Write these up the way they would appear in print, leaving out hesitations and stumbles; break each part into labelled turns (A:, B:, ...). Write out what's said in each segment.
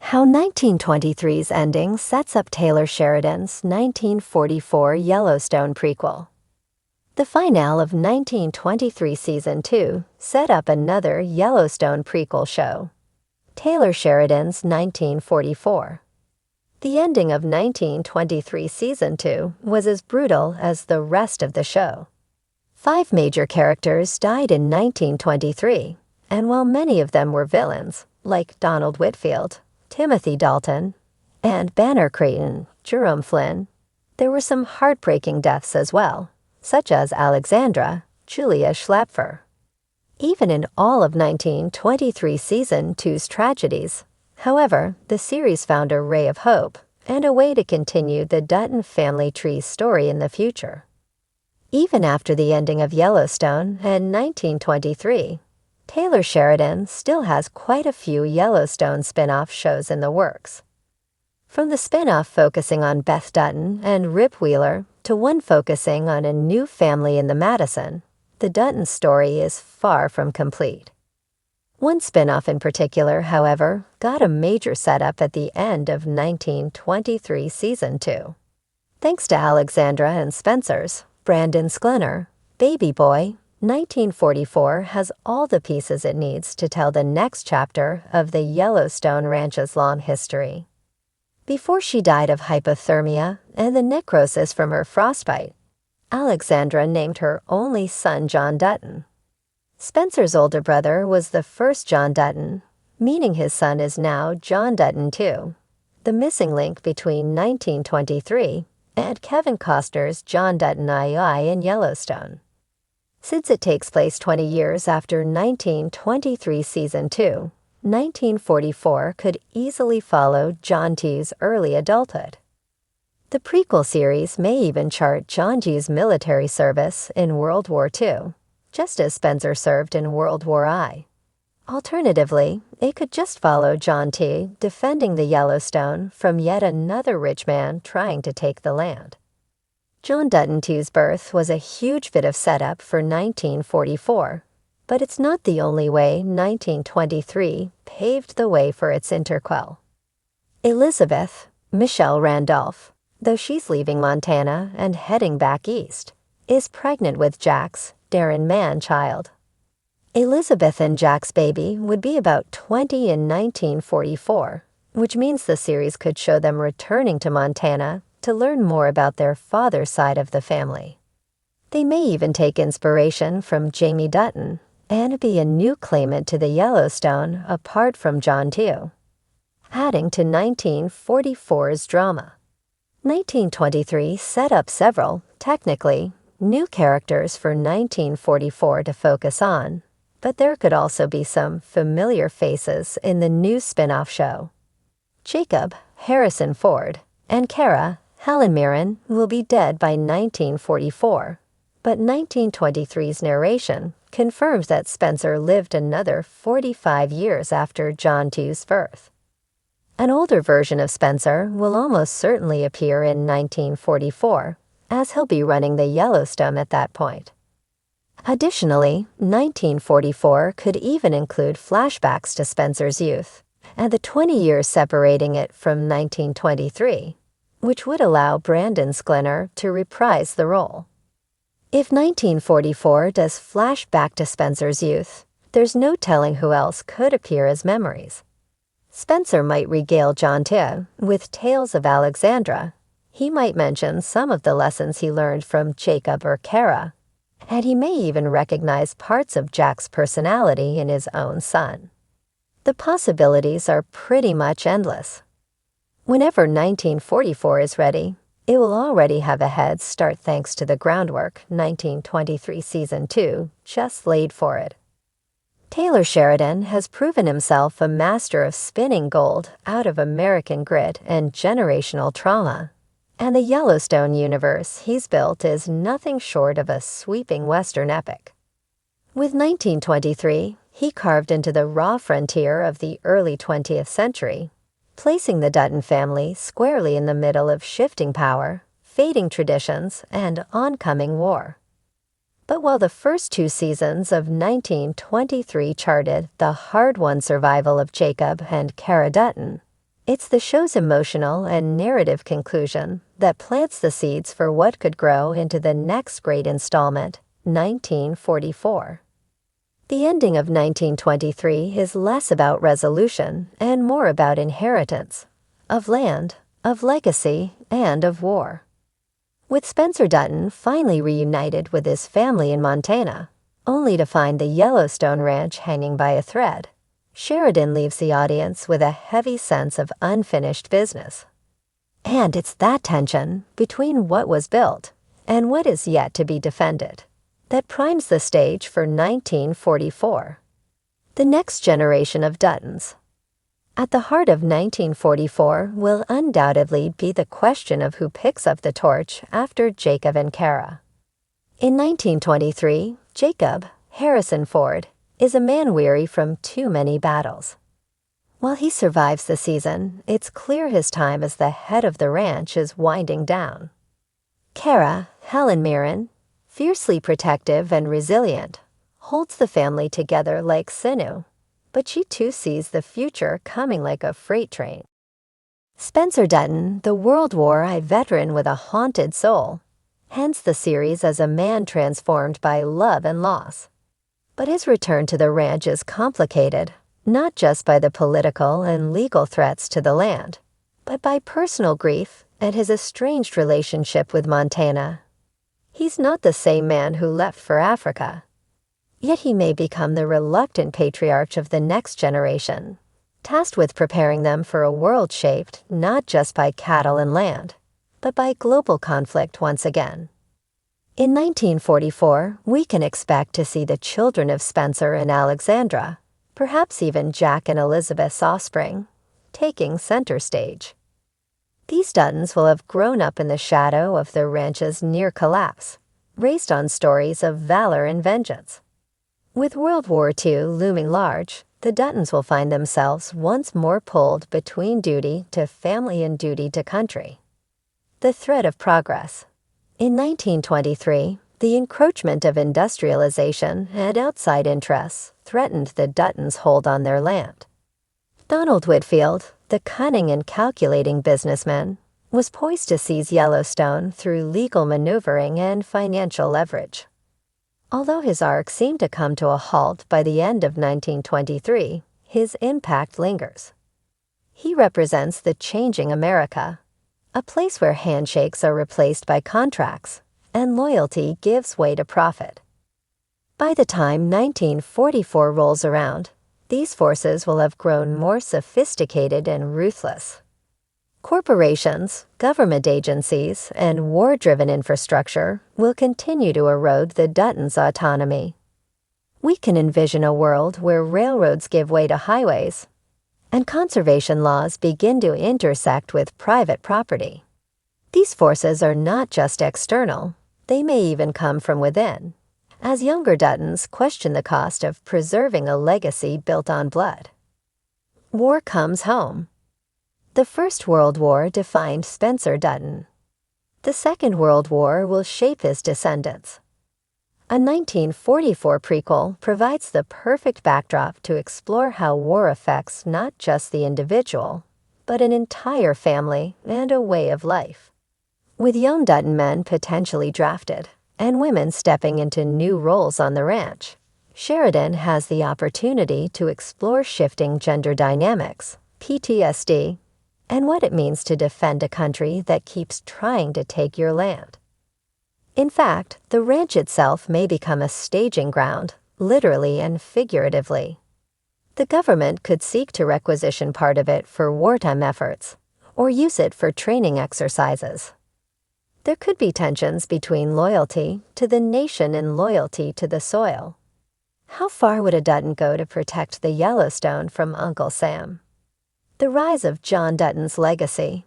A: How 1923's ending sets up Taylor Sheridan's 1944 Yellowstone prequel. The finale of 1923 Season 2 set up another Yellowstone prequel show, Taylor Sheridan's 1944. The ending of 1923 Season 2 was as brutal as the rest of the show. 5 major characters died in 1923, and while many of them were villains, like Donald Whitfield, Timothy Dalton, and Banner Creighton, Jerome Flynn, there were some heartbreaking deaths as well, such as Alexandra, Julia Schlapfer. Even in all of 1923 Season 2's tragedies, however, the series found a ray of hope and a way to continue the Dutton family tree story in the future. Even after the ending of Yellowstone in 1923, Taylor Sheridan still has quite a few Yellowstone spin-off shows in the works. From the spin-off focusing on Beth Dutton and Rip Wheeler to one focusing on a new family in the Madison, the Dutton story is far from complete. One spin-off in particular, however, got a major setup at the end of 1923 Season 2. Thanks to Alexandra and Spencer's Brandon Sklenar, Baby Boy, 1944 has all the pieces it needs to tell the next chapter of the Yellowstone Ranch's long history. Before she died of hypothermia and the necrosis from her frostbite, Alexandra named her only son John Dutton. Spencer's older brother was the first John Dutton, meaning his son is now John Dutton too, the missing link between 1923 and Kevin Costner's John Dutton II in Yellowstone. Since it takes place 20 years after 1923 Season 2, 1944 could easily follow John T's early adulthood. The prequel series may even chart John T's military service in World War II, just as Spencer served in World War I. Alternatively, it could just follow John T. defending the Yellowstone from yet another rich man trying to take the land. John Dutton II's birth was a huge bit of setup for 1944, but it's not the only way 1923 paved the way for its interquel. Elizabeth, Michelle Randolph, though she's leaving Montana and heading back east, is pregnant with Jack's Darren Mann child. Elizabeth and Jack's baby would be about 20 in 1944, which means the series could show them returning to Montana to learn more about their father's side of the family. They may even take inspiration from Jamie Dutton and be a new claimant to the Yellowstone apart from John too, adding to 1944's drama. 1923 set up several, technically, new characters for 1944 to focus on, but there could also be some familiar faces in the new spin-off show. Jacob, Harrison Ford, and Kara, Helen Mirren, will be dead by 1944, but 1923's narration confirms that Spencer lived another 45 years after John T's birth. An older version of Spencer will almost certainly appear in 1944, as he'll be running the Yellowstone at that point. Additionally, 1944 could even include flashbacks to Spencer's youth, and the 20 years separating it from 1923, which would allow Brandon Sklenar to reprise the role. If 1944 does flash back to Spencer's youth, there's no telling who else could appear as memories. Spencer might regale John T. with tales of Alexandra. He might mention some of the lessons he learned from Jacob or Kara, and he may even recognize parts of Jack's personality in his own son. The possibilities are pretty much endless. Whenever 1944 is ready, it will already have a head start thanks to the groundwork 1923 Season 2 just laid for it. Taylor Sheridan has proven himself a master of spinning gold out of American grit and generational trauma, and the Yellowstone universe he's built is nothing short of a sweeping Western epic. With 1923, he carved into the raw frontier of the early 20th century, placing the Dutton family squarely in the middle of shifting power, fading traditions, and oncoming war. But while the first 2 seasons of 1923 charted the hard-won survival of Jacob and Kara Dutton, It's the show's emotional and narrative conclusion that plants the seeds for what could grow into the next great installment, 1944. The ending of 1923 is less about resolution and more about inheritance, of land, of legacy, and of war. With Spencer Dutton finally reunited with his family in Montana, only to find the Yellowstone ranch hanging by a thread, Sheridan leaves the audience with a heavy sense of unfinished business. And it's that tension between what was built and what is yet to be defended that primes the stage for 1944, the next generation of Duttons. At the heart of 1944 will undoubtedly be the question of who picks up the torch after Jacob and Kara. In 1923, Jacob, Harrison Ford, is a man weary from too many battles. While he survives the season, it's clear his time as the head of the ranch is winding down. Kara, Helen Mirren, fiercely protective and resilient, holds the family together like sinew, but she too sees the future coming like a freight train. Spencer Dutton, the World War I veteran with a haunted soul, ends the series as a man transformed by love and loss. But his return to the ranch is complicated, not just by the political and legal threats to the land, but by personal grief and his estranged relationship with Montana. He's not the same man who left for Africa. Yet he may become the reluctant patriarch of the next generation, tasked with preparing them for a world shaped not just by cattle and land, but by global conflict once again. In 1944, we can expect to see the children of Spencer and Alexandra, perhaps even Jack and Elizabeth's offspring, taking center stage. These Duttons will have grown up in the shadow of their ranch's near collapse, raised on stories of valor and vengeance. With World War II looming large, the Duttons will find themselves once more pulled between duty to family and duty to country. The thread of progress. In 1923, the encroachment of industrialization and outside interests threatened the Duttons' hold on their land. Donald Whitfield, the cunning and calculating businessman, was poised to seize Yellowstone through legal maneuvering and financial leverage. Although his arc seemed to come to a halt by the end of 1923, his impact lingers. He represents the changing America, a place where handshakes are replaced by contracts and loyalty gives way to profit. By the time 1944 rolls around, these forces will have grown more sophisticated and ruthless. Corporations, government agencies, and war-driven infrastructure will continue to erode the Duttons' autonomy. We can envision a world where railroads give way to highways, and conservation laws begin to intersect with private property. These forces are not just external, they may even come from within, as younger Duttons question the cost of preserving a legacy built on blood. War comes home. The First World War defined Spencer Dutton. The Second World War will shape his descendants. A 1944 prequel provides the perfect backdrop to explore how war affects not just the individual, but an entire family and a way of life. With young Dutton men potentially drafted, and women stepping into new roles on the ranch, Sheridan has the opportunity to explore shifting gender dynamics, PTSD, and what it means to defend a country that keeps trying to take your land. In fact, the ranch itself may become a staging ground, literally and figuratively. The government could seek to requisition part of it for wartime efforts, or use it for training exercises. There could be tensions between loyalty to the nation and loyalty to the soil. How far would a Dutton go to protect the Yellowstone from Uncle Sam? The rise of John Dutton's legacy.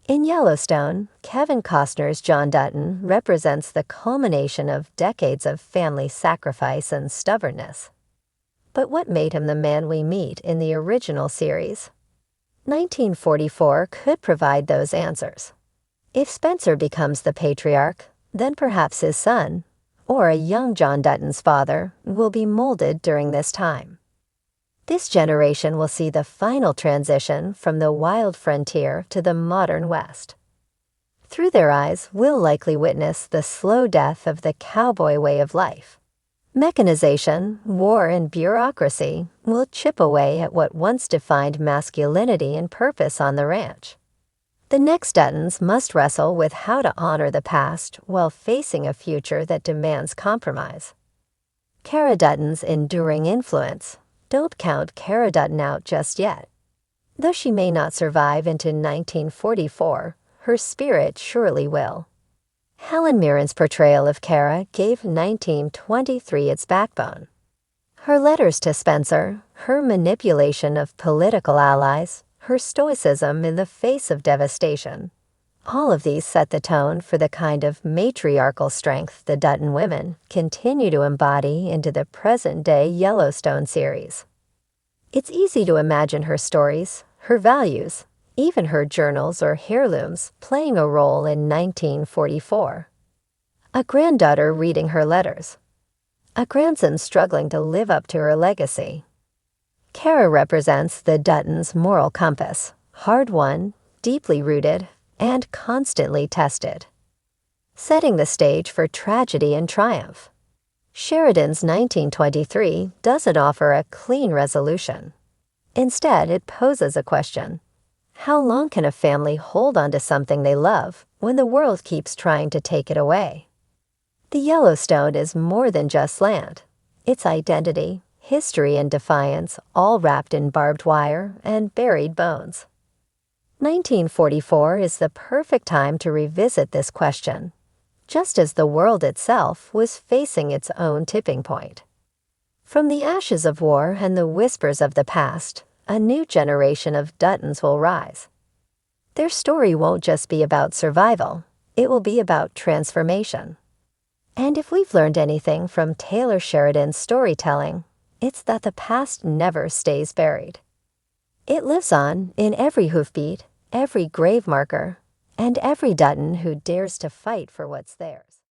A: In Yellowstone, Kevin Costner's John Dutton represents the culmination of decades of family sacrifice and stubbornness. But what made him the man we meet in the original series? 1944 could provide those answers. If Spencer becomes the patriarch, then perhaps his son, or a young John Dutton's father, will be molded during this time. This generation will see the final transition from the wild frontier to the modern West. Through their eyes, we'll likely witness the slow death of the cowboy way of life. Mechanization, war, and bureaucracy will chip away at what once defined masculinity and purpose on the ranch. The next Duttons must wrestle with how to honor the past while facing a future that demands compromise. Cara Dutton's enduring influence. Don't count Cara Dutton out just yet. Though she may not survive into 1944, her spirit surely will. Helen Mirren's portrayal of Cara gave 1923 its backbone. Her letters to Spencer, her manipulation of political allies, her stoicism in the face of devastation. All of these set the tone for the kind of matriarchal strength the Dutton women continue to embody into the present-day Yellowstone series. It's easy to imagine her stories, her values, even her journals or heirlooms playing a role in 1944. A granddaughter reading her letters. A grandson struggling to live up to her legacy. Cara represents the Duttons' moral compass, hard-won, deeply rooted, and constantly tested. Setting the stage for tragedy and triumph. Sheridan's 1923 doesn't offer a clean resolution. Instead, it poses a question. How long can a family hold on to something they love when the world keeps trying to take it away? The Yellowstone is more than just land. It's identity, history, and defiance, all wrapped in barbed wire and buried bones. 1944 is the perfect time to revisit this question, just as the world itself was facing its own tipping point. From the ashes of war and the whispers of the past, a new generation of Duttons will rise. Their story won't just be about survival, it will be about transformation. And if we've learned anything from Taylor Sheridan's storytelling, it's that the past never stays buried. It lives on in every hoofbeat, every grave marker, and every Dutton who dares to fight for what's theirs.